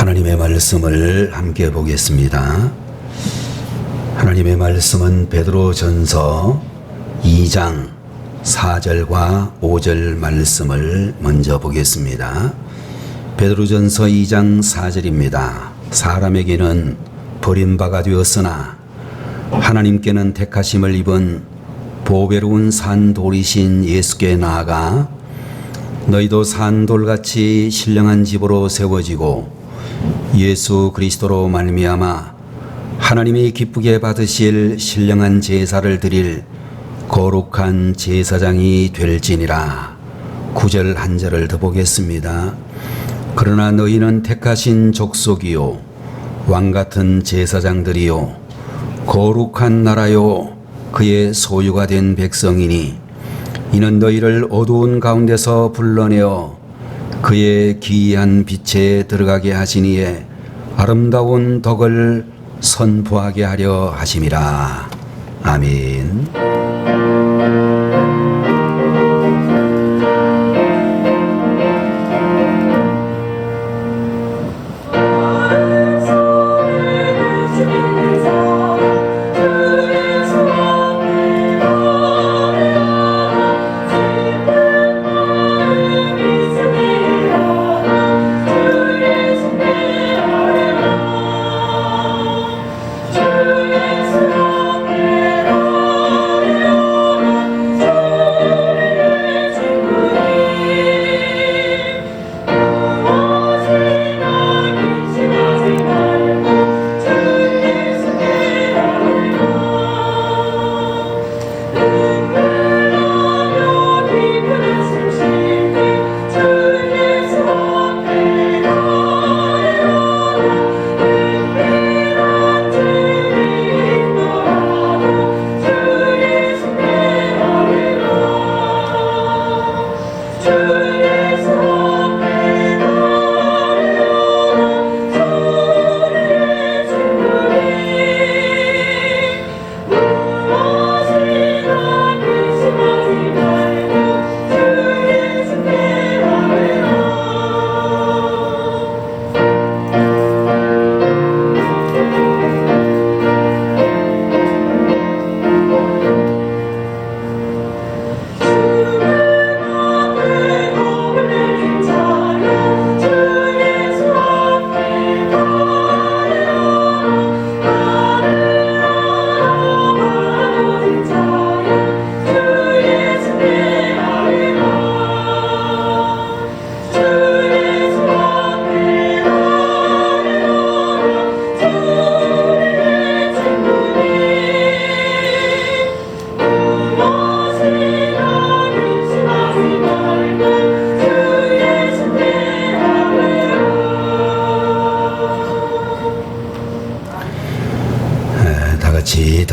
하나님의 말씀을 함께 보겠습니다. 하나님의 말씀은 베드로전서 2장 4절과 5절 말씀을 먼저 보겠습니다. 베드로전서 2장 4절입니다. 사람에게는 버림바가 되었으나 하나님께는 택하심을 입은 보배로운 산돌이신 예수께 나아가 너희도 산돌같이 신령한 집으로 세워지고 예수 그리스도로 말미암아 하나님이 기쁘게 받으실 신령한 제사를 드릴 거룩한 제사장이 될지니라. 9절 한 절을 더 보겠습니다. 그러나 너희는 택하신 족속이요 왕같은 제사장들이요 거룩한 나라요 그의 소유가 된 백성이니 이는 너희를 어두운 가운데서 불러내어 그의 기이한 빛에 들어가게 하시니에 아름다운 덕을 선포하게 하려 하심이라. 아멘.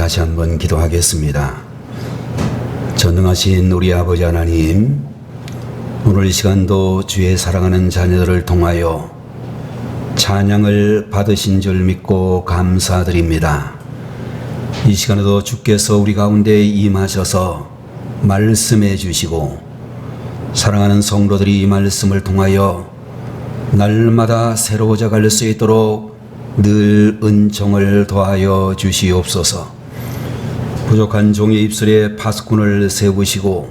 다시 한번 기도하겠습니다. 전능하신 우리 아버지 하나님, 오늘 이 시간도 주의 사랑하는 자녀들을 통하여 찬양을 받으신 줄 믿고 감사드립니다. 이 시간에도 주께서 우리 가운데 임하셔서 말씀해 주시고 사랑하는 성도들이 이 말씀을 통하여 날마다 새로워져 갈 수 있도록 늘 은총을 더하여 주시옵소서. 부족한 종의 입술에 파수꾼을 세우시고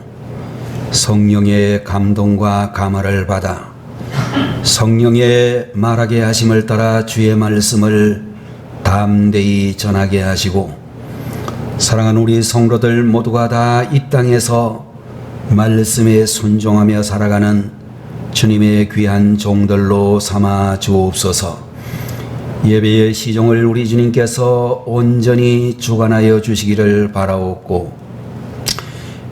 성령의 감동과 감화를 받아 성령의 말하게 하심을 따라 주의 말씀을 담대히 전하게 하시고 사랑하는 우리 성도들 모두가 다 이 땅에서 말씀에 순종하며 살아가는 주님의 귀한 종들로 삼아 주옵소서. 예배의 시종을 우리 주님께서 온전히 주관하여 주시기를 바라옵고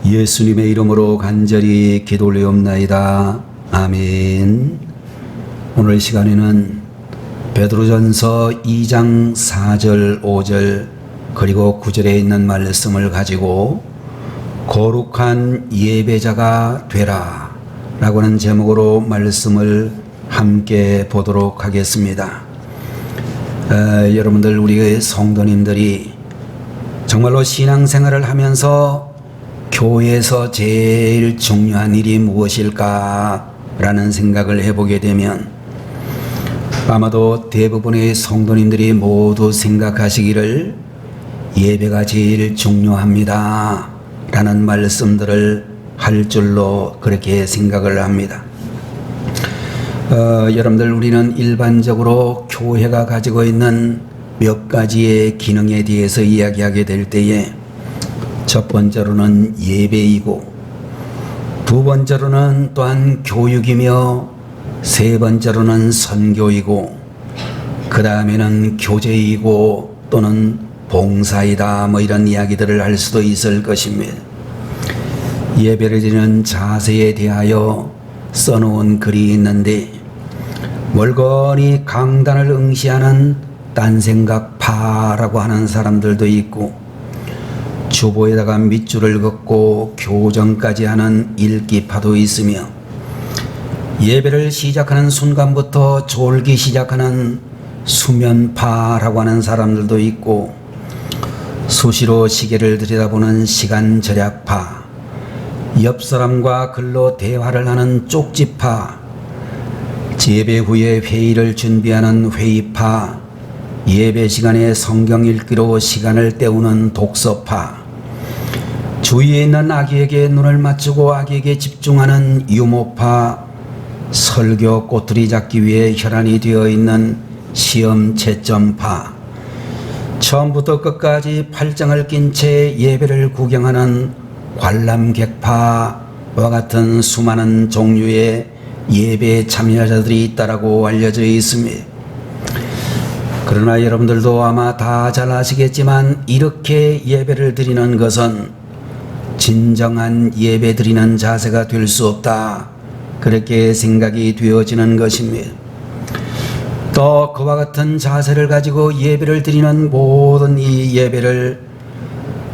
예수님의 이름으로 간절히 기도 올리옵나이다. 아멘. 오늘 시간에는 베드로전서 2장 4절 5절 그리고 9절에 있는 말씀을 가지고 거룩한 예배자가 되라 라고 하는 제목으로 말씀을 함께 보도록 하겠습니다. 여러분들, 우리 성도님들이 정말로 신앙생활을 하면서 교회에서 제일 중요한 일이 무엇일까 라는 생각을 해보게 되면 아마도 대부분의 성도님들이 모두 생각하시기를 예배가 제일 중요합니다 라는 말씀들을 할 줄로 그렇게 생각을 합니다. 여러분들, 우리는 일반적으로 교회가 가지고 있는 몇 가지의 기능에 대해서 이야기하게 될 때에 첫 번째로는 예배이고, 두 번째로는 또한 교육이며, 세 번째로는 선교이고, 그 다음에는 교제이고 또는 봉사이다, 뭐 이런 이야기들을 할 수도 있을 것입니다. 예배를 드리는 자세에 대하여 써놓은 글이 있는데, 멀거니 강단을 응시하는 딴생각파라고 하는 사람들도 있고, 주보에다가 밑줄을 긋고 교정까지 하는 읽기파도 있으며, 예배를 시작하는 순간부터 졸기 시작하는 수면파라고 하는 사람들도 있고, 수시로 시계를 들여다보는 시간 절약파, 옆 사람과 글로 대화를 하는 쪽지파, 예배 후에 회의를 준비하는 회의파, 예배 시간에 성경 읽기로 시간을 때우는 독서파, 주위에 있는 아기에게 눈을 맞추고 아기에게 집중하는 유모파, 설교 꼬투리 잡기 위해 혈안이 되어 있는 시험 채점파, 처음부터 끝까지 팔짱을 낀 채 예배를 구경하는 관람객파와 같은 수많은 종류의 예배 참여자들이 있다라고 알려져 있습니다. 그러나 여러분들도 아마 다 잘 아시겠지만, 이렇게 예배를 드리는 것은 진정한 예배 드리는 자세가 될 수 없다, 그렇게 생각이 되어지는 것입니다. 또 그와 같은 자세를 가지고 예배를 드리는 모든 이 예배를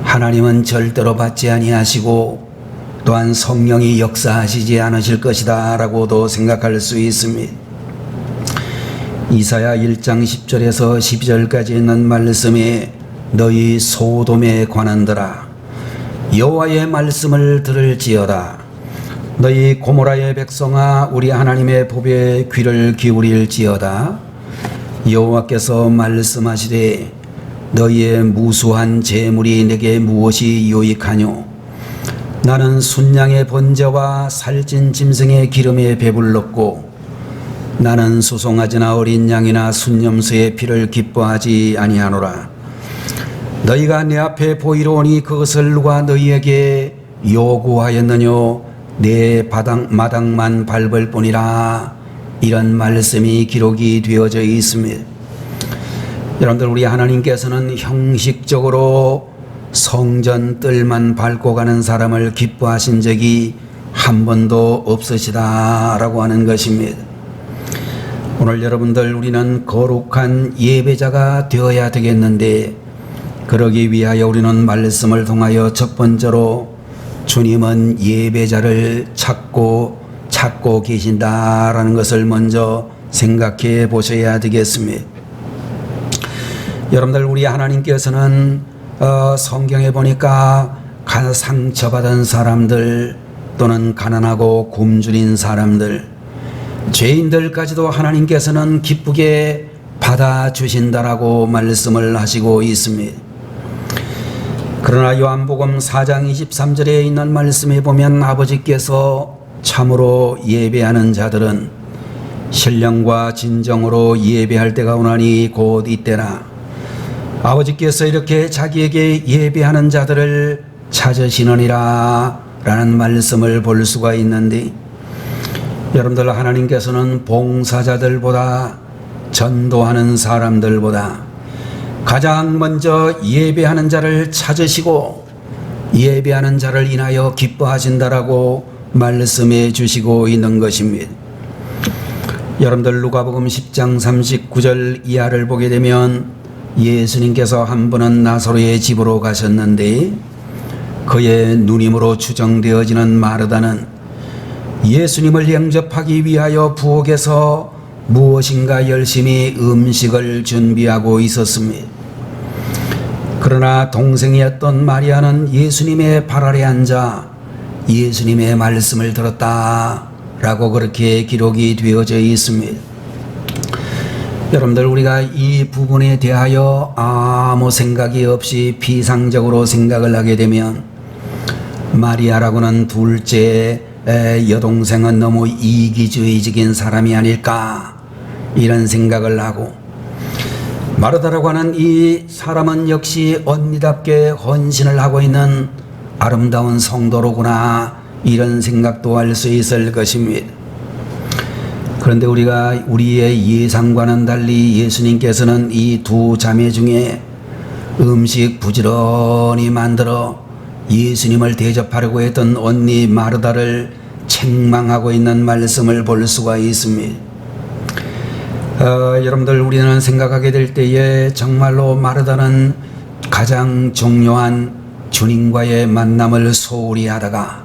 하나님은 절대로 받지 아니하시고, 또한 성령이 역사하시지 않으실 것이다 라고도 생각할 수 있습니다. 이사야 1장 10절에서 12절까지 있는 말씀에, 너희 소돔에 관한들아 여호와의 말씀을 들을지어다. 너희 고모라의 백성아, 우리 하나님의 법에 귀를 기울일지어다. 여호와께서 말씀하시되, 너희의 무수한 재물이 내게 무엇이 유익하뇨? 나는 순양의 번제와 살찐 짐승의 기름에 배불렀고, 나는 수송아지나 어린 양이나 순염소의 피를 기뻐하지 아니하노라. 너희가 내 앞에 보이러 오니 그것을 누가 너희에게 요구하였느뇨? 내 마당만 밟을 뿐이라. 이런 말씀이 기록이 되어져 있습니다. 여러분들, 우리 하나님께서는 형식적으로 성전 뜰만 밟고 가는 사람을 기뻐하신 적이 한 번도 없으시다라고 하는 것입니다. 오늘 여러분들, 우리는 거룩한 예배자가 되어야 되겠는데, 그러기 위하여 우리는 말씀을 통하여 첫 번째로 주님은 예배자를 찾고 계신다라는 것을 먼저 생각해 보셔야 되겠습니다. 여러분들, 우리 하나님께서는 성경에 보니까 상처받은 사람들, 또는 가난하고 굶주린 사람들, 죄인들까지도 하나님께서는 기쁘게 받아주신다라고 말씀을 하시고 있습니다. 그러나 요한복음 4장 23절에 있는 말씀에 보면, 아버지께서 참으로 예배하는 자들은 신령과 진정으로 예배할 때가 오나니 곧 이때라. 아버지께서 이렇게 자기에게 예배하는 자들을 찾으시느니라 라는 말씀을 볼 수가 있는데, 여러분들, 하나님께서는 봉사자들보다, 전도하는 사람들보다 가장 먼저 예배하는 자를 찾으시고 예배하는 자를 인하여 기뻐하신다라고 말씀해 주시고 있는 것입니다. 여러분들, 누가복음 10장 39절 이하를 보게 되면, 예수님께서 한 번은 나사로의 집으로 가셨는데, 그의 누님으로 추정되어지는 마르다는 예수님을 영접하기 위하여 부엌에서 무엇인가 열심히 음식을 준비하고 있었습니다. 그러나 동생이었던 마리아는 예수님의 발 아래 앉아 예수님의 말씀을 들었다 라고 그렇게 기록이 되어져 있습니다. 여러분들, 우리가 이 부분에 대하여 아무 생각이 없이 비상적으로 생각을 하게 되면 마리아라고는 둘째 여동생은 너무 이기주의적인 사람이 아닐까, 이런 생각을 하고, 마르다라고 하는 이 사람은 역시 언니답게 헌신을 하고 있는 아름다운 성도로구나, 이런 생각도 할 수 있을 것입니다. 그런데 우리가 우리의 예상과는 달리 예수님께서는 이 두 자매 중에 음식 부지런히 만들어 예수님을 대접하려고 했던 언니 마르다를 책망하고 있는 말씀을 볼 수가 있습니다. 여러분들, 우리는 생각하게 될 때에 정말로 마르다는 가장 중요한 주님과의 만남을 소홀히 하다가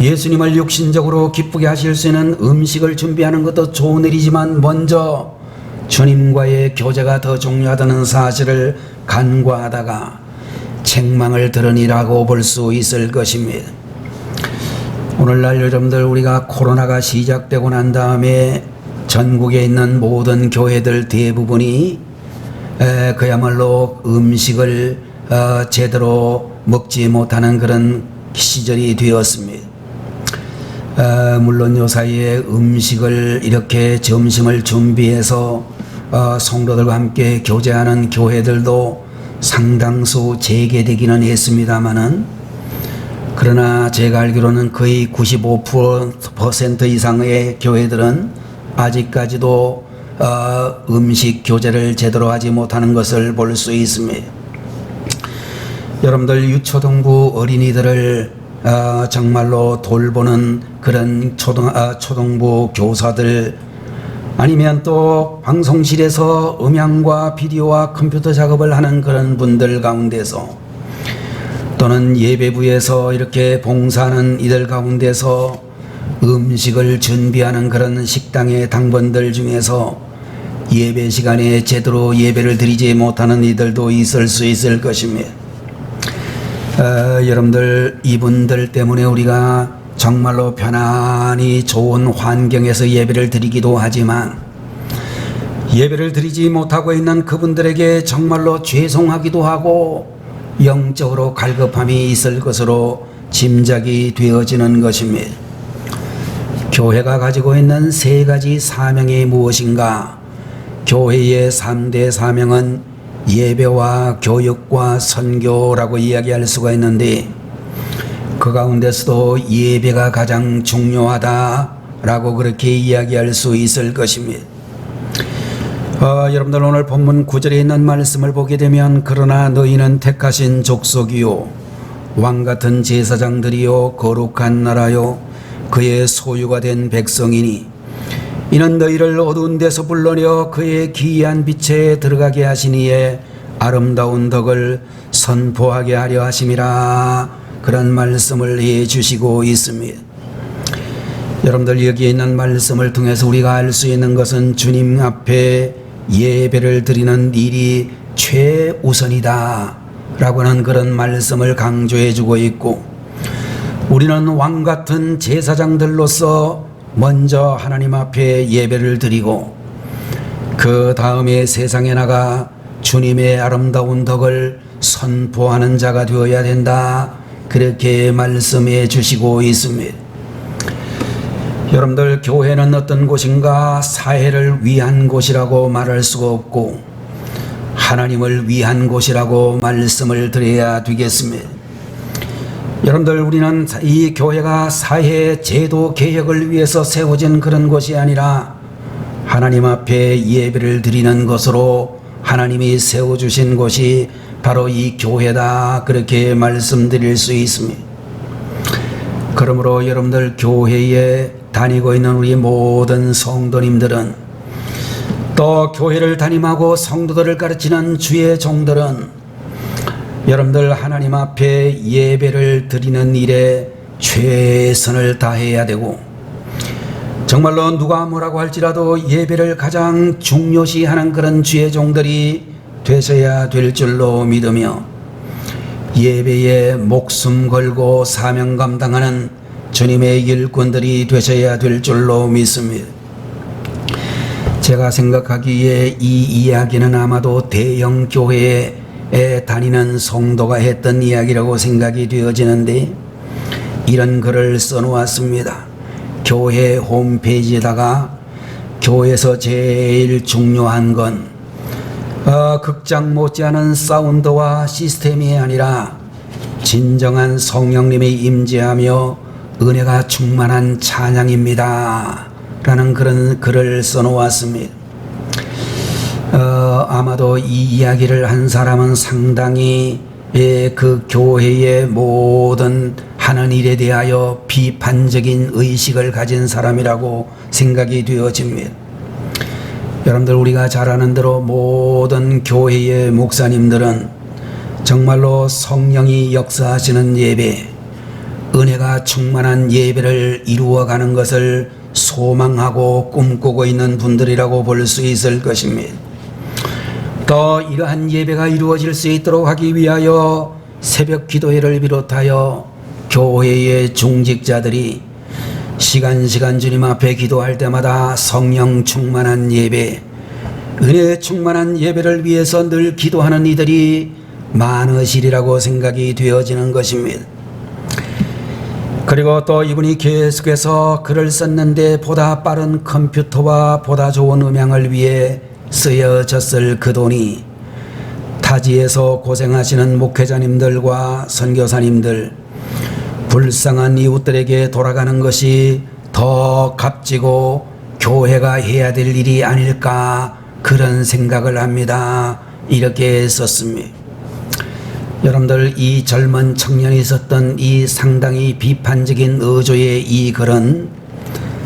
예수님을 육신적으로 기쁘게 하실 수 있는 음식을 준비하는 것도 좋은 일이지만 먼저 주님과의 교제가 더 중요하다는 사실을 간과하다가 책망을 들으니라고 볼 수 있을 것입니다. 오늘날 여러분들, 우리가 코로나가 시작되고 난 다음에 전국에 있는 모든 교회들 대부분이 그야말로 음식을 제대로 먹지 못하는 그런 시절이 되었습니다. 물론 요 사이에 음식을 이렇게 점심을 준비해서 성도들과 함께 교제하는 교회들도 상당수 재개되기는 했습니다마는, 그러나 제가 알기로는 거의 95% 이상의 교회들은 아직까지도 음식 교제를 제대로 하지 못하는 것을 볼 수 있습니다. 여러분들, 유초등부 어린이들을 정말로 돌보는 그런 초등부 교사들, 아니면 또 방송실에서 음향과 비디오와 컴퓨터 작업을 하는 그런 분들 가운데서, 또는 예배부에서 이렇게 봉사하는 이들 가운데서 음식을 준비하는 그런 식당의 당번들 중에서 예배 시간에 제대로 예배를 드리지 못하는 이들도 있을 수 있을 것입니다. 여러분들, 이분들 때문에 우리가 정말로 편안히 좋은 환경에서 예배를 드리기도 하지만 예배를 드리지 못하고 있는 그분들에게 정말로 죄송하기도 하고 영적으로 갈급함이 있을 것으로 짐작이 되어지는 것입니다. 교회가 가지고 있는 세 가지 사명이 무엇인가? 교회의 3대 사명은 예배와 교육과 선교라고 이야기할 수가 있는데, 그 가운데서도 예배가 가장 중요하다라고 그렇게 이야기할 수 있을 것입니다. 여러분들, 오늘 본문 9절에 있는 말씀을 보게 되면, 그러나 너희는 택하신 족속이요 왕같은 제사장들이요 거룩한 나라요 그의 소유가 된 백성이니 이는 너희를 어두운 데서 불러내어 그의 기이한 빛에 들어가게 하시니에 아름다운 덕을 선포하게 하려 하심이라, 그런 말씀을 해주시고 있습니다. 여러분들, 여기에 있는 말씀을 통해서 우리가 알 수 있는 것은 주님 앞에 예배를 드리는 일이 최우선이다 라고 하는 그런 말씀을 강조해 주고 있고, 우리는 왕같은 제사장들로서 먼저 하나님 앞에 예배를 드리고 그 다음에 세상에 나가 주님의 아름다운 덕을 선포하는 자가 되어야 된다, 그렇게 말씀해 주시고 있습니다. 여러분들, 교회는 어떤 곳인가? 사회를 위한 곳이라고 말할 수가 없고 하나님을 위한 곳이라고 말씀을 드려야 되겠습니다. 여러분들, 우리는 이 교회가 사회 제도 개혁을 위해서 세워진 그런 곳이 아니라 하나님 앞에 예배를 드리는 것으로 하나님이 세워주신 곳이 바로 이 교회다, 그렇게 말씀드릴 수 있습니다. 그러므로 여러분들, 교회에 다니고 있는 우리 모든 성도님들은, 또 교회를 담임하고 성도들을 가르치는 주의 종들은 여러분들, 하나님 앞에 예배를 드리는 일에 최선을 다해야 되고, 정말로 누가 뭐라고 할지라도 예배를 가장 중요시하는 그런 주의 종들이 되셔야 될 줄로 믿으며, 예배에 목숨 걸고 사명 감당하는 주님의 일꾼들이 되셔야 될 줄로 믿습니다. 제가 생각하기에 이 이야기는 아마도 대형 교회에 다니는 성도가 했던 이야기라고 생각이 되어지는데, 이런 글을 써놓았습니다. 교회 홈페이지에다가 교회에서 제일 중요한 건 극장 못지않은 사운드와 시스템이 아니라 진정한 성령님이 임재하며 은혜가 충만한 찬양입니다 라는 그런 글을 써놓았습니다. 아마도 이 이야기를 한 사람은 상당히 그 교회의 모든 하는 일에 대하여 비판적인 의식을 가진 사람이라고 생각이 되어집니다. 여러분들, 우리가 잘 아는 대로 모든 교회의 목사님들은 정말로 성령이 역사하시는 예배, 은혜가 충만한 예배를 이루어가는 것을 소망하고 꿈꾸고 있는 분들이라고 볼 수 있을 것입니다. 또 이러한 예배가 이루어질 수 있도록 하기 위하여 새벽 기도회를 비롯하여 교회의 중직자들이 시간 주님 앞에 기도할 때마다 성령 충만한 예배, 은혜 충만한 예배를 위해서 늘 기도하는 이들이 많으시리라고 생각이 되어지는 것입니다. 그리고 또 이분이 계속해서 글을 썼는데, 보다 빠른 컴퓨터와 보다 좋은 음향을 위해 쓰여졌을 그 돈이 타지에서 고생하시는 목회자님들과 선교사님들, 불쌍한 이웃들에게 돌아가는 것이 더 값지고 교회가 해야 될 일이 아닐까, 그런 생각을 합니다. 이렇게 썼습니다. 여러분들, 이 젊은 청년이 썼던 이 상당히 비판적인 어조의 이 글은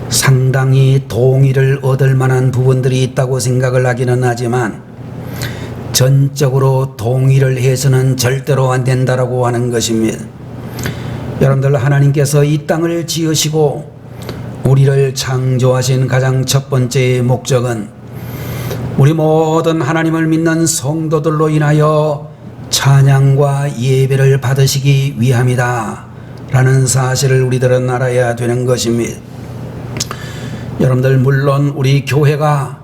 상당히 동의를 얻을 만한 부분들이 있다고 생각을 하기는 하지만, 전적으로 동의를 해서는 절대로 안 된다라고 하는 것입니다. 여러분들, 하나님께서 이 땅을 지으시고 우리를 창조하신 가장 첫 번째 목적은 우리 모든 하나님을 믿는 성도들로 인하여 찬양과 예배를 받으시기 위함이다 라는 사실을 우리들은 알아야 되는 것입니다. 여러분들, 물론 우리 교회가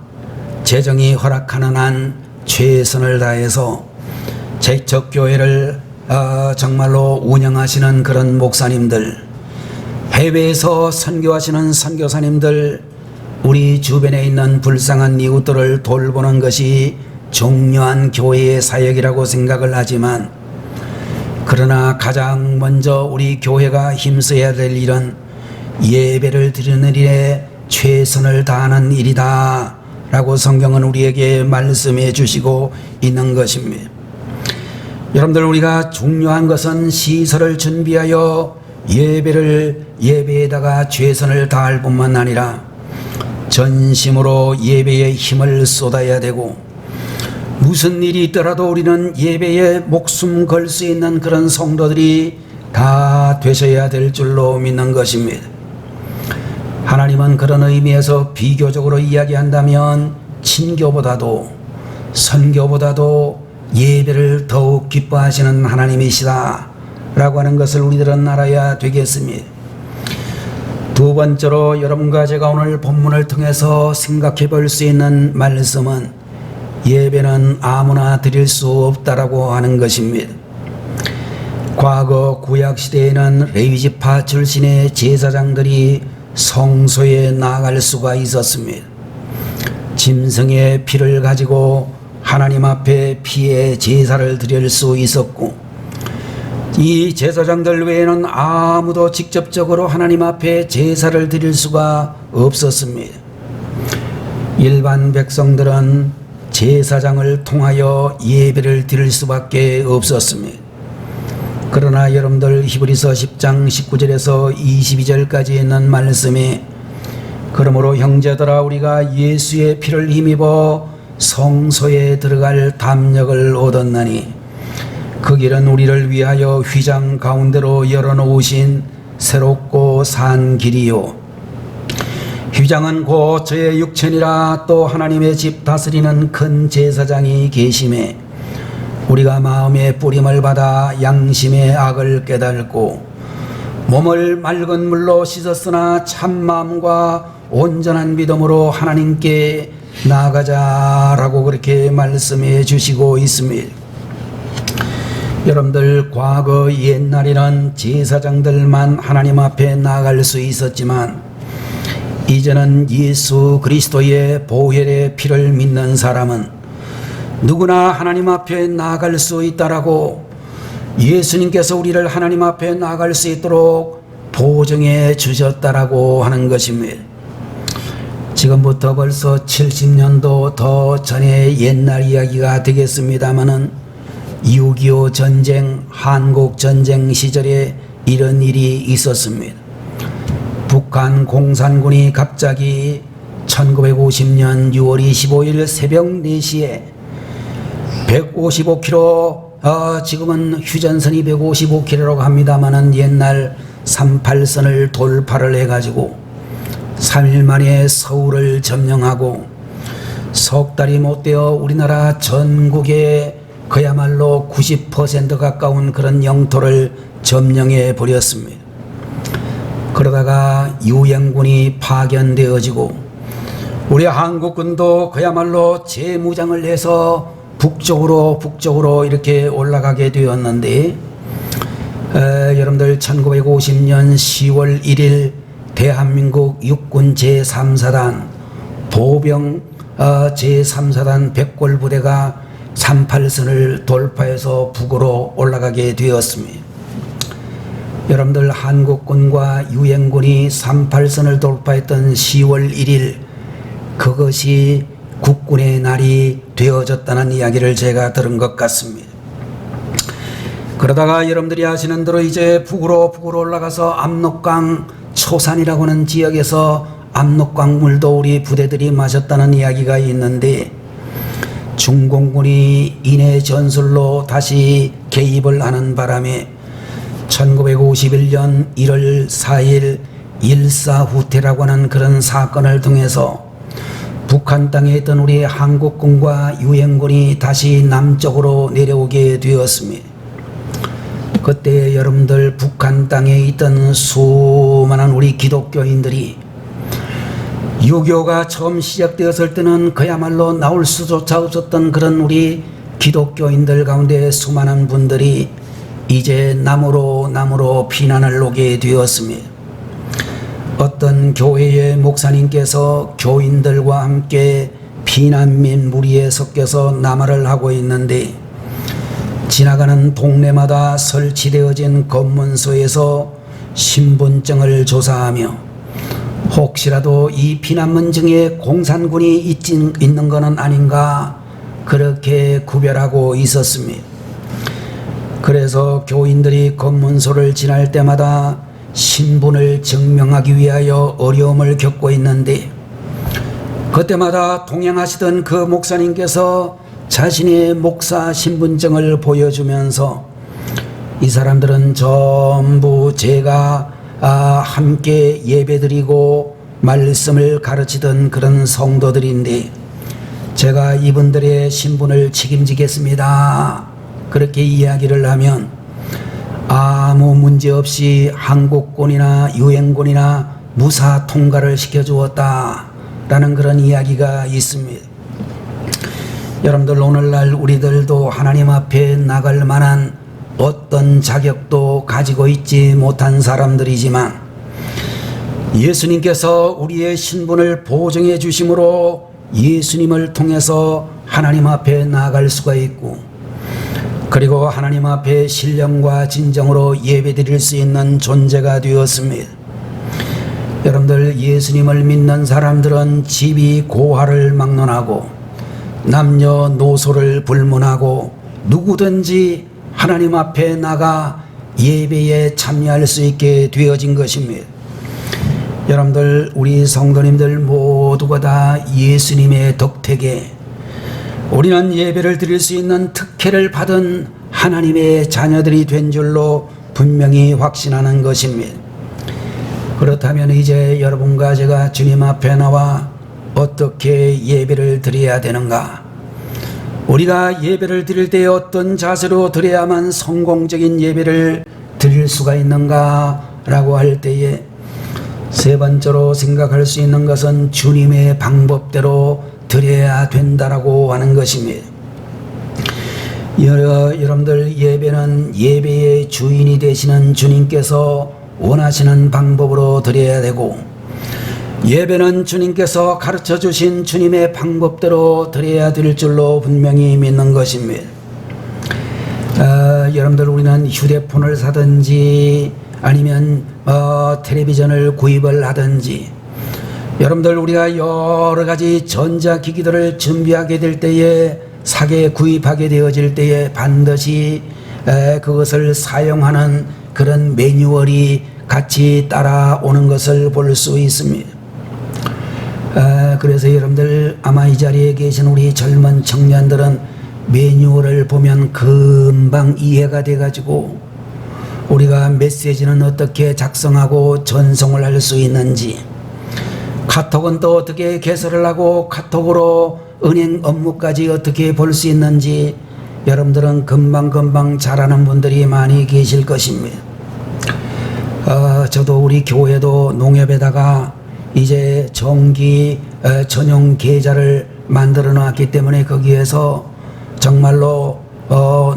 재정이 허락하는 한 최선을 다해서 개척교회를 정말로 운영하시는 그런 목사님들, 해외에서 선교하시는 선교사님들, 우리 주변에 있는 불쌍한 이웃들을 돌보는 것이 중요한 교회의 사역이라고 생각을 하지만, 그러나 가장 먼저 우리 교회가 힘써야 될 일은 예배를 드리는 일에 최선을 다하는 일이다 라고 성경은 우리에게 말씀해 주시고 있는 것입니다. 여러분들, 우리가 중요한 것은 시설을 준비하여 예배에다가 최선을 다할 뿐만 아니라 전심으로 예배에 힘을 쏟아야 되고, 무슨 일이 있더라도 우리는 예배에 목숨 걸 수 있는 그런 성도들이 다 되셔야 될 줄로 믿는 것입니다. 하나님은 그런 의미에서 비교적으로 이야기한다면 친교보다도 선교보다도 예배를 더욱 기뻐하시는 하나님이시다 라고 하는 것을 우리들은 알아야 되겠습니다. 두 번째로 여러분과 제가 오늘 본문을 통해서 생각해 볼 수 있는 말씀은 예배는 아무나 드릴 수 없다라고 하는 것입니다. 과거 구약시대에는 레위지파 출신의 제사장들이 성소에 나아갈 수가 있었습니다. 짐승의 피를 가지고 하나님 앞에 피의 제사를 드릴 수 있었고, 이 제사장들 외에는 아무도 직접적으로 하나님 앞에 제사를 드릴 수가 없었습니다. 일반 백성들은 제사장을 통하여 예배를 드릴 수밖에 없었습니다. 그러나 여러분들, 히브리서 10장 19절에서 22절까지 있는 말씀이, 그러므로 형제들아 우리가 예수의 피를 힘입어 성소에 들어갈 담력을 얻었나니 그 길은 우리를 위하여 휘장 가운데로 열어놓으신 새롭고 산 길이요, 휘장은 곧 저의 육천이라. 또 하나님의 집 다스리는 큰 제사장이 계심에 우리가 마음의 뿌림을 받아 양심의 악을 깨닫고 몸을 맑은 물로 씻었으나 참마음과 온전한 믿음으로 하나님께 나아가자라고 그렇게 말씀해 주시고 있습니다. 여러분들, 과거 옛날에는 제사장들만 하나님 앞에 나아갈 수 있었지만 이제는 예수 그리스도의 보혈의 피를 믿는 사람은 누구나 하나님 앞에 나아갈 수 있다라고 예수님께서 우리를 하나님 앞에 나아갈 수 있도록 보증해 주셨다라고 하는 것입니다. 지금부터 벌써 70년도 더 전의 옛날 이야기가 되겠습니다마는 6.25 전쟁, 한국 전쟁 시절에 이런 일이 있었습니다. 북한 공산군이 갑자기 1950년 6월 25일 새벽 4시에 155km, 지금은 휴전선이 155km라고 합니다마는 옛날 38선을 돌파를 해가지고 3일 만에 서울을 점령하고 석 달이 못 되어 우리나라 전국에 그야말로 90% 가까운 그런 영토를 점령해 버렸습니다. 그러다가 유엔군이 파견되어지고 우리 한국군도 그야말로 재무장을 해서 북쪽으로 이렇게 올라가게 되었는데, 여러분들 1950년 10월 1일 대한민국 육군 제3사단 보병 제3사단 백골부대가 38선을 돌파해서 북으로 올라가게 되었습니다. 여러분들, 한국군과 유엔군이 38선을 돌파했던 10월 1일, 그것이 국군의 날이 되어졌다는 이야기를 제가 들은 것 같습니다. 그러다가 여러분들이 아시는 대로 이제 북으로 올라가서 압록강 초산이라고 하는 지역에서 압록강 물도 우리 부대들이 마셨다는 이야기가 있는데, 중공군이 인해 전술로 다시 개입을 하는 바람에 1951년 1월 4일 일사후퇴라고 하는 그런 사건을 통해서 북한 땅에 있던 우리 한국군과 유엔군이 다시 남쪽으로 내려오게 되었습니다. 그때 여러분들, 북한 땅에 있던 수많은 우리 기독교인들이 6.25가 처음 시작되었을 때는 그야말로 나올 수조차 없었던 그런 우리 기독교인들 가운데 수많은 분들이 이제 남으로 피난을 오게 되었습니다. 어떤 교회의 목사님께서 교인들과 함께 피난민 무리에 섞여서 남하를 하고 있는데, 지나가는 동네마다 설치되어진 검문소에서 신분증을 조사하며 혹시라도 이 피난민 중에 공산군이 있는 것은 아닌가 그렇게 구별하고 있었습니다. 그래서 교인들이 검문소를 지날 때마다 신분을 증명하기 위하여 어려움을 겪고 있는데, 그때마다 동행하시던 그 목사님께서 자신의 목사 신분증을 보여주면서 이 사람들은 전부 제가 함께 예배드리고 말씀을 가르치던 그런 성도들인데 제가 이분들의 신분을 책임지겠습니다, 그렇게 이야기를 하면 아무 문제 없이 한국군이나 유엔군이나 무사 통과를 시켜주었다라는 그런 이야기가 있습니다. 여러분들, 오늘날 우리들도 하나님 앞에 나갈 만한 어떤 자격도 가지고 있지 못한 사람들이지만 예수님께서 우리의 신분을 보증해 주심으로 예수님을 통해서 하나님 앞에 나아갈 수가 있고, 그리고 하나님 앞에 신령과 진정으로 예배드릴 수 있는 존재가 되었습니다. 여러분들, 예수님을 믿는 사람들은 집이 고하를 막론하고 남녀노소를 불문하고 누구든지 하나님 앞에 나가 예배에 참여할 수 있게 되어진 것입니다. 여러분들, 우리 성도님들 모두가 다 예수님의 덕택에 우리는 예배를 드릴 수 있는 특혜를 받은 하나님의 자녀들이 된 줄로 분명히 확신하는 것입니다. 그렇다면 이제 여러분과 제가 주님 앞에 나와 어떻게 예배를 드려야 되는가? 우리가 예배를 드릴 때 어떤 자세로 드려야만 성공적인 예배를 드릴 수가 있는가 라고 할 때에 세 번째로 생각할 수 있는 것은 주님의 방법대로 드려야 된다라고 하는 것입니다. 여러분들, 예배는 예배의 주인이 되시는 주님께서 원하시는 방법으로 드려야 되고, 예배는 주님께서 가르쳐 주신 주님의 방법대로 드려야 될 줄로 분명히 믿는 것입니다. 여러분들, 우리는 휴대폰을 사든지 아니면 텔레비전을 구입을 하든지, 여러분들, 우리가 여러 가지 전자기기들을 준비하게 될 때에, 사게 구입하게 되어질 때에 반드시 그것을 사용하는 그런 매뉴얼이 같이 따라오는 것을 볼 수 있습니다. 그래서 여러분들, 아마 이 자리에 계신 우리 젊은 청년들은 매뉴얼을 보면 금방 이해가 돼가지고 우리가 메시지는 어떻게 작성하고 전송을 할 수 있는지, 카톡은 또 어떻게 개설을 하고 카톡으로 은행 업무까지 어떻게 볼 수 있는지 여러분들은 금방금방 잘하는 분들이 많이 계실 것입니다. 저도 우리 교회도 농협에다가 이제 정기 전용 계좌를 만들어 놨기 때문에 거기에서 정말로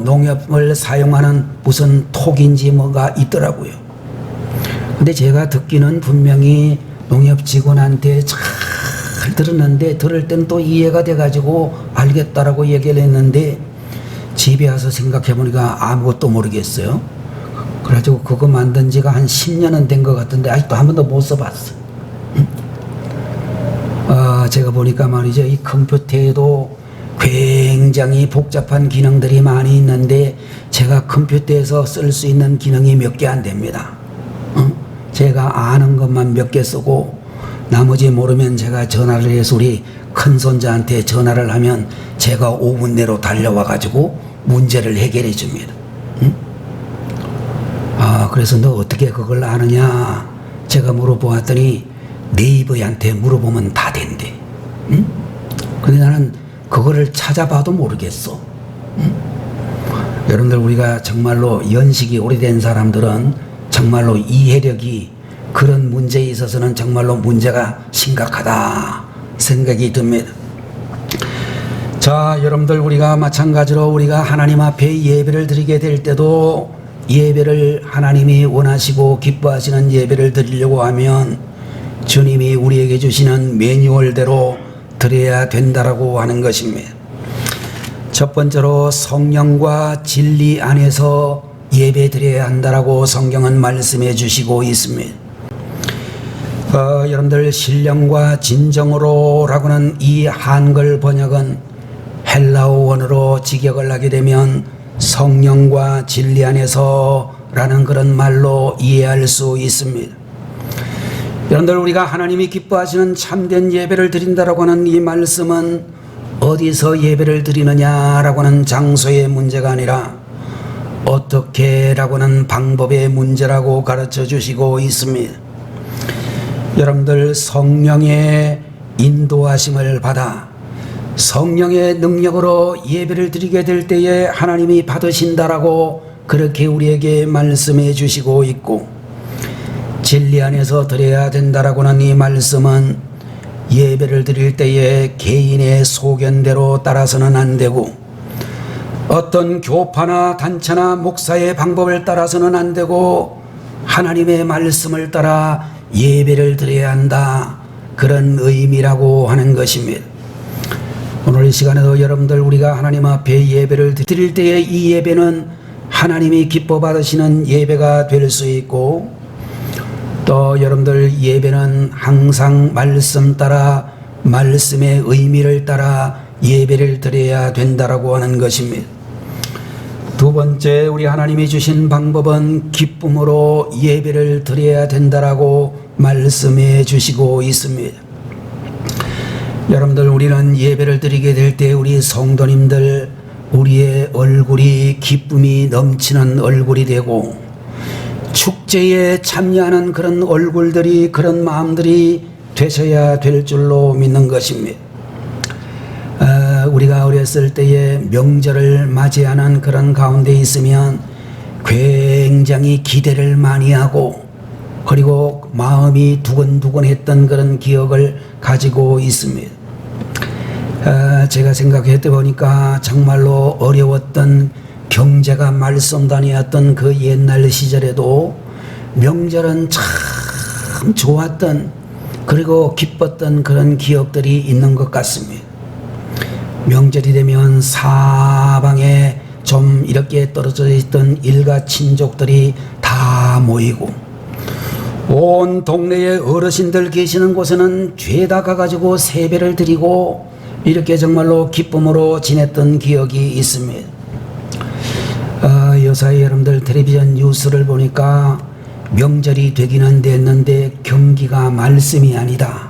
농협을 사용하는 무슨 톡인지 뭐가 있더라고요. 근데 제가 듣기는 분명히 농협 직원한테 잘 들었는데, 들을 때는 또 이해가 돼가지고 알겠다라고 얘기를 했는데 집에 와서 생각해 보니까 아무것도 모르겠어요. 그래가지고 그거 만든 지가 한 10년은 된 것 같은데 아직도 한 번도 못 써봤어. 제가 보니까 말이죠, 이 컴퓨터에도 굉장히 복잡한 기능들이 많이 있는데 제가 컴퓨터에서 쓸 수 있는 기능이 몇 개 안 됩니다. 제가 아는 것만 몇 개 쓰고 나머지 모르면 제가 전화를 해서 우리 큰손자한테 전화를 하면 제가 5분 내로 달려와 가지고 문제를 해결해 줍니다. 그래서 너 어떻게 그걸 아느냐 제가 물어보았더니 네이버한테 물어보면 다 된대. 근데 나는 그거를 찾아봐도 모르겠어. 여러분들, 우리가 정말로 연식이 오래된 사람들은 정말로 이해력이 그런 문제에 있어서는 정말로 문제가 심각하다 생각이 듭니다. 자, 여러분들, 우리가 마찬가지로 우리가 하나님 앞에 예배를 드리게 될 때도 예배를 하나님이 원하시고 기뻐하시는 예배를 드리려고 하면 주님이 우리에게 주시는 매뉴얼대로 드려야 된다라고 하는 것입니다. 첫 번째로 성령과 진리 안에서 예배 드려야 한다라고 성경은 말씀해 주시고 있습니다. 여러분들, 신령과 진정으로 라고는 이 한글 번역은 헬라어 원어로 직역을 하게 되면 성령과 진리 안에서 라는 그런 말로 이해할 수 있습니다. 여러분들, 우리가 하나님이 기뻐하시는 참된 예배를 드린다라고 하는 이 말씀은 어디서 예배를 드리느냐라고 하는 장소의 문제가 아니라 어떻게 라고 하는 방법의 문제라고 가르쳐 주시고 있습니다. 여러분들, 성령의 인도하심을 받아 성령의 능력으로 예배를 드리게 될 때에 하나님이 받으신다라고 그렇게 우리에게 말씀해 주시고 있고, 진리 안에서 드려야 된다라고 하는 이 말씀은 예배를 드릴 때에 개인의 소견대로 따라서는 안 되고, 어떤 교파나 단체나 목사의 방법을 따라서는 안 되고, 하나님의 말씀을 따라 예배를 드려야 한다, 그런 의미라고 하는 것입니다. 오늘 이 시간에도 여러분들, 우리가 하나님 앞에 예배를 드릴 때에 이 예배는 하나님이 기뻐 받으시는 예배가 될 수 있고, 또 여러분들, 예배는 항상 말씀 따라 말씀의 의미를 따라 예배를 드려야 된다라고 하는 것입니다. 두 번째, 우리 하나님이 주신 방법은 기쁨으로 예배를 드려야 된다라고 말씀해 주시고 있습니다. 여러분들, 우리는 예배를 드리게 될 때 우리 성도님들, 우리의 얼굴이 기쁨이 넘치는 얼굴이 되고, 축제에 참여하는 그런 얼굴들이, 그런 마음들이 되셔야 될 줄로 믿는 것입니다. 우리가 어렸을 때에 명절을 맞이하는 그런 가운데 있으면 굉장히 기대를 많이 하고 그리고 마음이 두근두근했던 그런 기억을 가지고 있습니다. 제가 생각해 보니까 정말로 어려웠던 경제가 말썽단이었던 그 옛날 시절에도 명절은 참 좋았던 그리고 기뻤던 그런 기억들이 있는 것 같습니다. 명절이 되면 사방에 좀 이렇게 떨어져 있던 일가 친족들이 다 모이고 온 동네에 어르신들 계시는 곳에는 죄다 가가지고 세배를 드리고 이렇게 정말로 기쁨으로 지냈던 기억이 있습니다. 요사이 여러분들 텔레비전 뉴스를 보니까 명절이 되기는 됐는데 경기가 말씀이 아니다,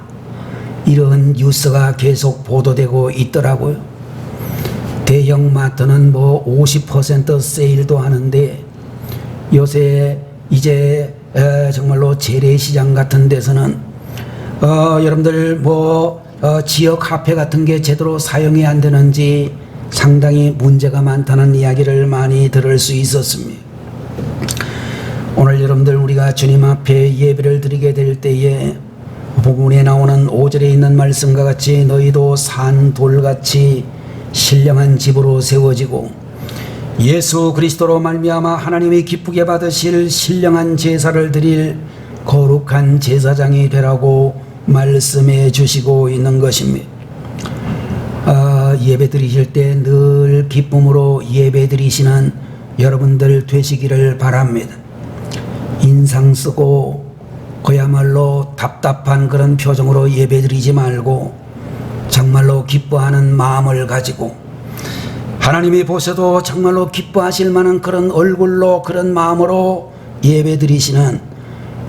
이런 뉴스가 계속 보도되고 있더라고요. 대형마트는 뭐 50% 세일도 하는데 요새 이제 정말로 재래시장 같은 데서는 여러분들 뭐 지역 화폐 같은 게 제대로 사용이 안 되는지 상당히 문제가 많다는 이야기를 많이 들을 수 있었습니다. 오늘 여러분들 우리가 주님 앞에 예배를 드리게 될 때에 본문에 나오는 5절에 있는 말씀과 같이 너희도 산 돌같이 신령한 집으로 세워지고 예수 그리스도로 말미암아 하나님이 기쁘게 받으실 신령한 제사를 드릴 거룩한 제사장이 되라고 말씀해 주시고 있는 것입니다. 예배 드리실 때 늘 기쁨으로 예배 드리시는 여러분들 되시기를 바랍니다. 인상 쓰고 그야말로 답답한 그런 표정으로 예배 드리지 말고 정말로 기뻐하는 마음을 가지고 하나님이 보셔도 정말로 기뻐하실 만한 그런 얼굴로 그런 마음으로 예배 드리시는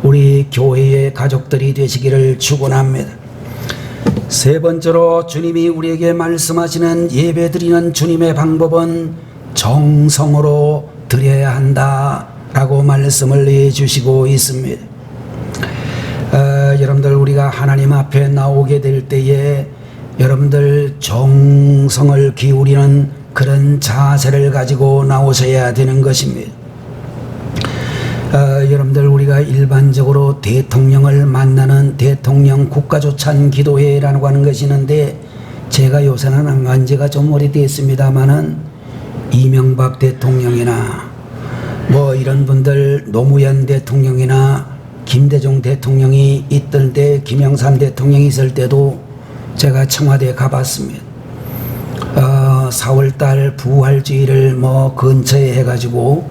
우리 교회의 가족들이 되시기를 축원합니다. 세 번째로 주님이 우리에게 말씀하시는 예배 드리는 주님의 방법은 정성으로 드려야 한다 라고 말씀을 해주시고 있습니다. 여러분들 우리가 하나님 앞에 나오게 될 때에 여러분들 정성을 기울이는 그런 자세를 가지고 나오셔야 되는 것입니다. 여러분들 우리가 일반적으로 대통령을 만나는 대통령 국가조찬 기도회라고 하는 것이 있는데 제가 요새는 안 간 지가 좀 오래됐습니다만은 이명박 대통령이나 뭐 이런 분들 노무현 대통령이나 김대중 대통령이 있던 때 김영삼 대통령이 있을 때도 제가 청와대에 가봤습니다. 4월달 부활주의를 뭐 근처에 해가지고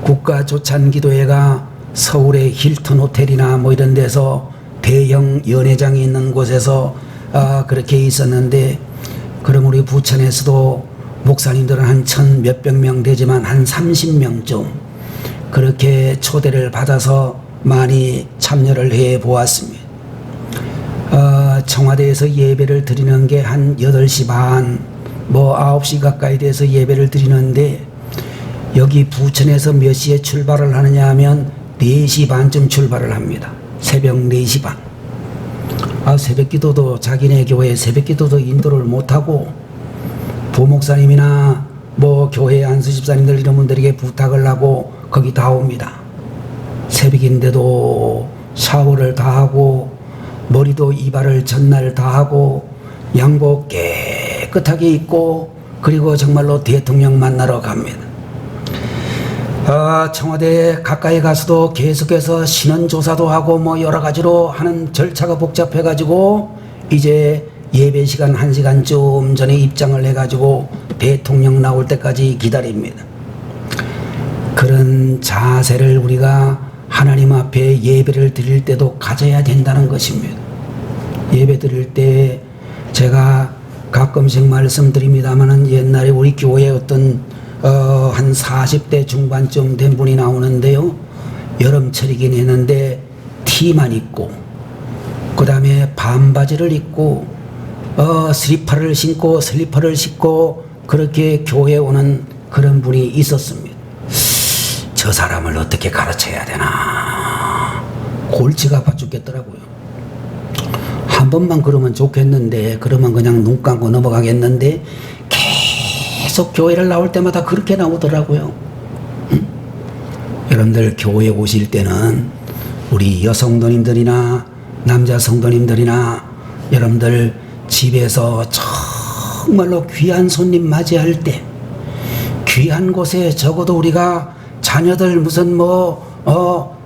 국가조찬기도회가 서울의 힐튼 호텔이나 뭐 이런 데서 대형 연회장이 있는 곳에서 그렇게 있었는데 그럼 우리 부천에서도 목사님들은 한 1,000 몇백 명 되지만 한 30명쯤 그렇게 초대를 받아서 많이 참여를 해 보았습니다. 청와대에서 예배를 드리는 게 한 8시 반, 뭐 9시 가까이 돼서 예배를 드리는데 여기 부천에서 몇 시에 출발을 하느냐 하면 4시 반쯤 출발을 합니다. 새벽 4시 반. 새벽 기도도 자기네 교회 새벽 기도도 인도를 못하고 부목사님이나 뭐 교회 안수집사님들 이런 분들에게 부탁을 하고 거기 다 옵니다. 새벽인데도 샤워를 다 하고 머리도 이발을 전날 다 하고 양복 깨끗하게 입고 그리고 정말로 대통령 만나러 갑니다. 청와대 가까이 가서도 계속해서 신원조사도 하고 뭐 여러 가지로 하는 절차가 복잡해가지고 이제 예배 시간 1시간쯤 전에 입장을 해가지고 대통령 나올 때까지 기다립니다. 그런 자세를 우리가 하나님 앞에 예배를 드릴 때도 가져야 된다는 것입니다. 예배 드릴 때 제가 가끔씩 말씀드립니다마는 옛날에 우리 교회에 어떤 한 40대 중반쯤 된 분이 나오는데요. 여름철이긴 했는데 티만 입고 그 다음에 반바지를 입고 슬리퍼를 신고 그렇게 교회에 오는 그런 분이 있었습니다. 저 사람을 어떻게 가르쳐야 되나 골치가 아파 죽겠더라고요. 한 번만 그러면 좋겠는데 그러면 그냥 눈 감고 넘어가겠는데 계속 교회를 나올 때마다 그렇게 나오더라고요. 여러분들 교회 오실 때는 우리 여성도님들이나 남자 성도님들이나 여러분들 집에서 정말로 귀한 손님 맞이할 때 귀한 곳에 적어도 우리가 자녀들 무슨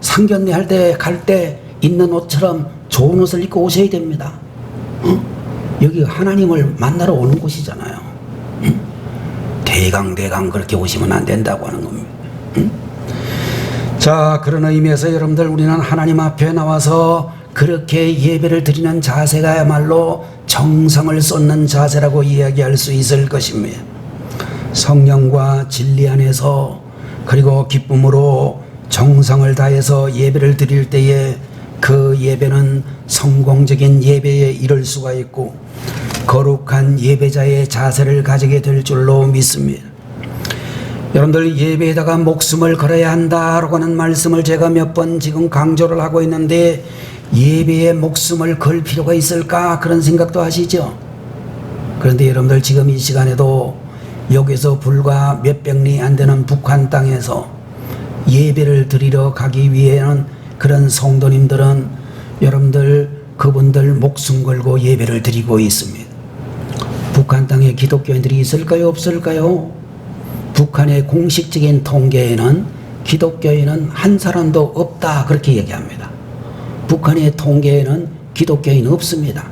상견례 할 때 갈 때 입는 옷처럼 좋은 옷을 입고 오셔야 됩니다. 여기 하나님을 만나러 오는 곳이잖아요. 대강 그렇게 오시면 안 된다고 하는 겁니다. 자, 그런 의미에서 여러분들 우리는 하나님 앞에 나와서 그렇게 예배를 드리는 자세가야말로 정성을 쏟는 자세라고 이야기할 수 있을 것입니다. 성령과 진리 안에서 그리고 기쁨으로 정성을 다해서 예배를 드릴 때에 그 예배는 성공적인 예배에 이를 수가 있고 거룩한 예배자의 자세를 가지게 될 줄로 믿습니다. 여러분들 예배에다가 목숨을 걸어야 한다라고 하는 말씀을 제가 몇 번 지금 강조를 하고 있는데 예배에 목숨을 걸 필요가 있을까 그런 생각도 하시죠. 그런데 여러분들 지금 이 시간에도 여기서 불과 몇백 리 안 되는 북한 땅에서 예배를 드리러 가기 위해는 그런 성도님들은 여러분들 그분들 목숨 걸고 예배를 드리고 있습니다. 북한 땅에 기독교인들이 있을까요? 없을까요? 북한의 공식적인 통계에는 기독교인은 한 사람도 없다 그렇게 얘기합니다. 북한의 통계에는 기독교인 없습니다.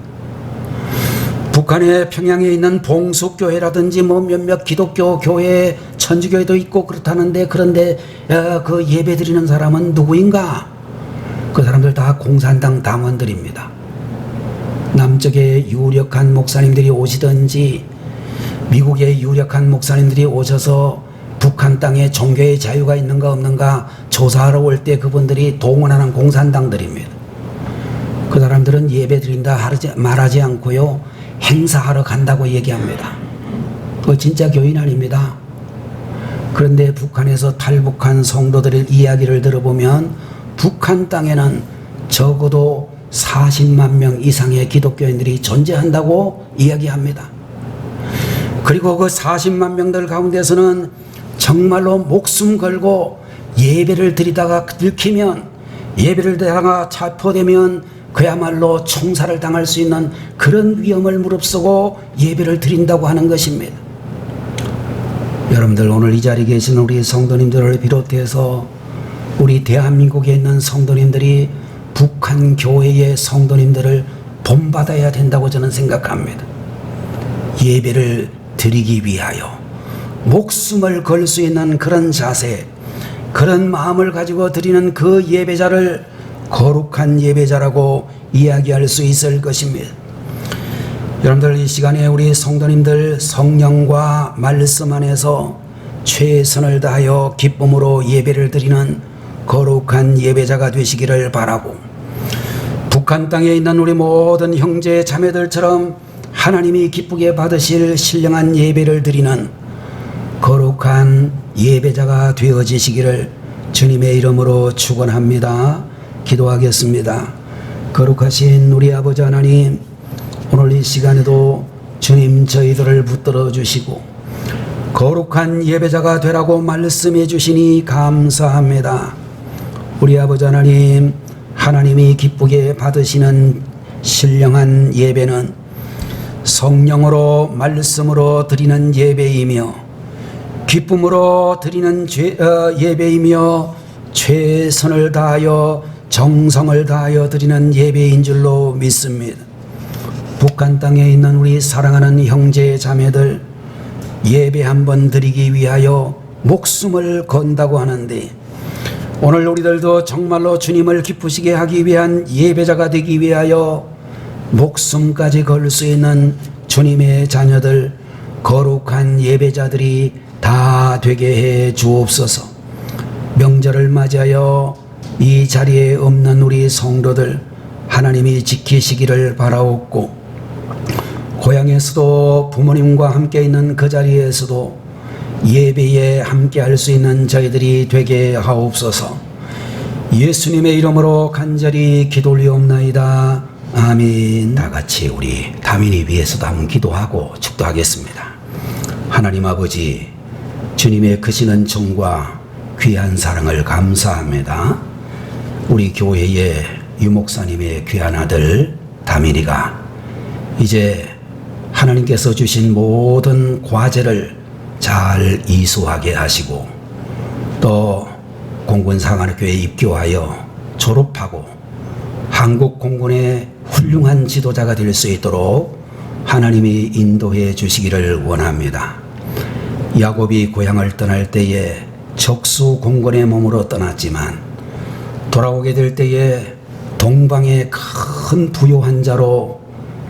북한의 평양에 있는 봉숙교회라든지 몇몇 기독교 교회 천주교회도 있고 그렇다는데 그런데 그 예배 드리는 사람은 누구인가? 그 사람들 다 공산당 당원들입니다. 남쪽에 유력한 목사님들이 오시든지 미국의 유력한 목사님들이 오셔서 북한 땅에 종교의 자유가 있는가 없는가 조사하러 올 때 그분들이 동원하는 공산당들입니다. 그 사람들은 예배 드린다 말하지 않고요 행사하러 간다고 얘기합니다. 그거 진짜 교인 아닙니다. 그런데 북한에서 탈북한 성도들의 이야기를 들어보면 북한 땅에는 적어도 40만 명 이상의 기독교인들이 존재한다고 이야기합니다. 그리고 그 40만 명들 가운데서는 정말로 목숨 걸고 예배를 드리다가 들키면 예배를 드리다가 체포되면 그야말로 총살을 당할 수 있는 그런 위험을 무릅쓰고 예배를 드린다고 하는 것입니다. 여러분들 오늘 이 자리에 계신 우리 성도님들을 비롯해서 우리 대한민국에 있는 성도님들이 북한 교회의 성도님들을 본받아야 된다고 저는 생각합니다. 예배를 드리기 위하여 목숨을 걸 수 있는 그런 자세, 그런 마음을 가지고 드리는 그 예배자를 거룩한 예배자라고 이야기할 수 있을 것입니다. 여러분들 이 시간에 우리 성도님들 성령과 말씀 안에서 최선을 다하여 기쁨으로 예배를 드리는 거룩한 예배자가 되시기를 바라고 북한 땅에 있는 우리 모든 형제 자매들처럼 하나님이 기쁘게 받으실 신령한 예배를 드리는 거룩한 예배자가 되어지시기를 주님의 이름으로 축원합니다. 기도하겠습니다. 거룩하신 우리 아버지 하나님, 오늘 이 시간에도 주님 저희들을 붙들어 주시고 거룩한 예배자가 되라고 말씀해 주시니 감사합니다. 우리 아버지 하나님, 하나님이 기쁘게 받으시는 신령한 예배는 성령으로 말씀으로 드리는 예배이며 기쁨으로 드리는 예배이며 최선을 다하여 정성을 다하여 드리는 예배인 줄로 믿습니다. 북한 땅에 있는 우리 사랑하는 형제 자매들 예배 한번 드리기 위하여 목숨을 건다고 하는데 오늘 우리들도 정말로 주님을 기쁘시게 하기 위한 예배자가 되기 위하여 목숨까지 걸 수 있는 주님의 자녀들 거룩한 예배자들이 다 되게 해 주옵소서. 명절을 맞이하여 이 자리에 없는 우리 성도들 하나님이 지키시기를 바라옵고 고향에서도 부모님과 함께 있는 그 자리에서도 예배에 함께 할 수 있는 저희들이 되게 하옵소서. 예수님의 이름으로 간절히 기도 올리옵나이다. 아멘. 다 같이 우리 다민이 위해서도 한번 기도하고 축도하겠습니다. 하나님 아버지, 주님의 크신 은총과 귀한 사랑을 감사합니다. 우리 교회의 유목사님의 귀한 아들 다민이가 이제 하나님께서 주신 모든 과제를 잘 이수하게 하시고 또 공군사관학교에 입교하여 졸업하고 한국 공군의 훌륭한 지도자가 될 수 있도록 하나님이 인도해 주시기를 원합니다. 야곱이 고향을 떠날 때에 적수 공군의 몸으로 떠났지만 돌아오게 될 때에 동방의 큰 부요한 자로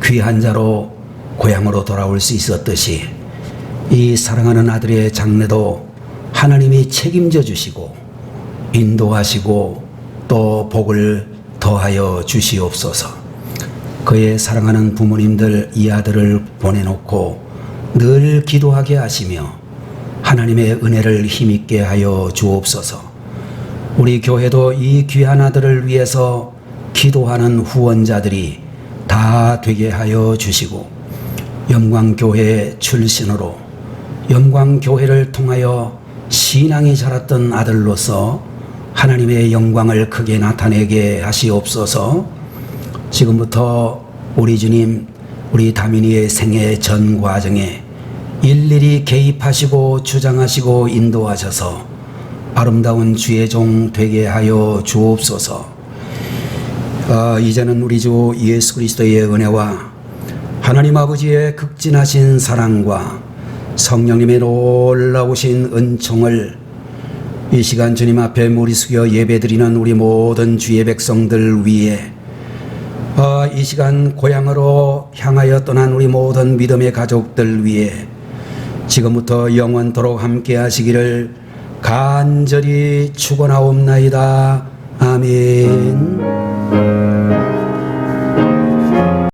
귀한 자로 고향으로 돌아올 수 있었듯이 이 사랑하는 아들의 장래도 하나님이 책임져 주시고 인도하시고 또 복을 더하여 주시옵소서. 그의 사랑하는 부모님들 이 아들을 보내놓고 늘 기도하게 하시며 하나님의 은혜를 힘있게 하여 주옵소서. 우리 교회도 이 귀한 아들을 위해서 기도하는 후원자들이 다 되게 하여 주시고 영광교회 출신으로 영광교회를 통하여 신앙이 자랐던 아들로서 하나님의 영광을 크게 나타내게 하시옵소서. 지금부터 우리 주님, 우리 다민이의 생애 전 과정에 일일이 개입하시고 주장하시고 인도하셔서 아름다운 주의 종 되게 하여 주옵소서. 이제는 우리 주 예수 그리스도의 은혜와 하나님 아버지의 극진하신 사랑과 성령님의 놀라우신 은총을 이 시간 주님 앞에 무리 숙여 예배드리는 우리 모든 주의 백성들 위에 이 시간 고향으로 향하여 떠난 우리 모든 믿음의 가족들 위에 지금부터 영원토록 함께 하시기를 간절히 축원하옵나이다. 아멘.